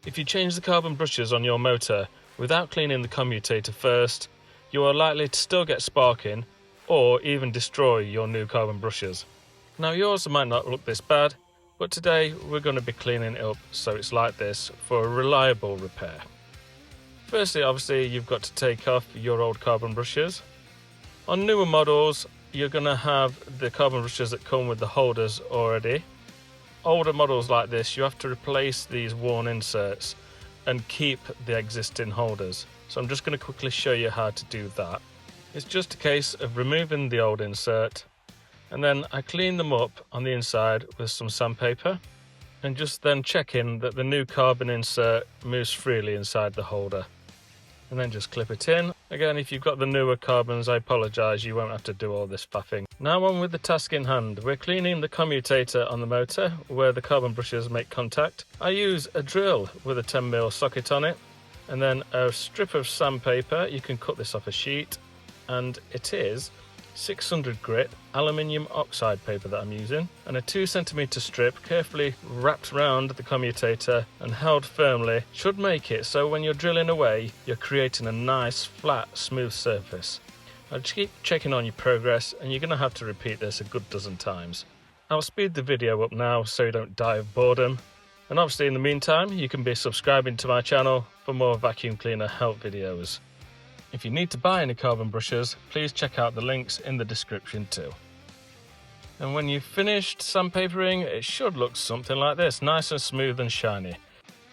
If you change the carbon brushes on your motor without cleaning the commutator first, you are likely to still get sparking or even destroy your new carbon brushes. Now yours might not look this bad, but today we're going to be cleaning it up so it's like this for a reliable repair. Firstly, obviously you've got to take off your old carbon brushes. On newer models, you're going to have the carbon brushes that come with the holders already. Older models like this, you have to replace these worn inserts and keep the existing holders. So I'm just going to quickly show you how to do that. It's just a case of removing the old insert, and then I clean them up on the inside with some sandpaper, and just then checking that the new carbon insert moves freely inside the holder. And then just clip it in. Again, if you've got the newer carbons, I apologise, you won't have to do all this faffing. Now on with the task in hand. We're cleaning the commutator on the motor where the carbon brushes make contact. I use a drill with a 10mm socket on it, and then a strip of sandpaper. You can cut this off a sheet, and it is 600 grit aluminium oxide paper that I'm using, and a 2cm strip carefully wrapped around the commutator and held firmly should make it so when you're drilling away you're creating a nice flat smooth surface. I'll just keep checking on your progress, and you're going to have to repeat this a good dozen times. I'll speed the video up now so you don't die of boredom, and obviously in the meantime you can be subscribing to my channel for more vacuum cleaner help videos. If you need to buy any carbon brushes, please check out the links in the description too. And when you've finished sandpapering, it should look something like this, nice and smooth and shiny.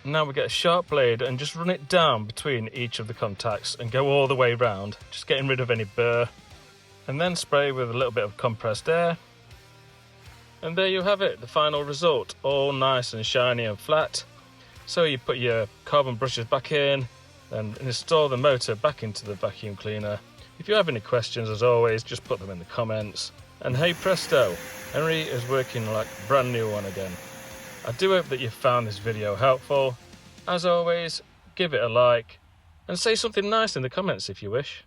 Now we get a sharp blade and just run it down between each of the contacts and go all the way round, just getting rid of any burr. And then spray with a little bit of compressed air. And there you have it, the final result, all nice and shiny and flat. So you put your carbon brushes back in, and install the motor back into the vacuum cleaner. If you have any questions, as always, just put them in the comments. And hey presto, Henry is working like a brand new one again. I do hope that you found this video helpful. As always, give it a like and say something nice in the comments if you wish.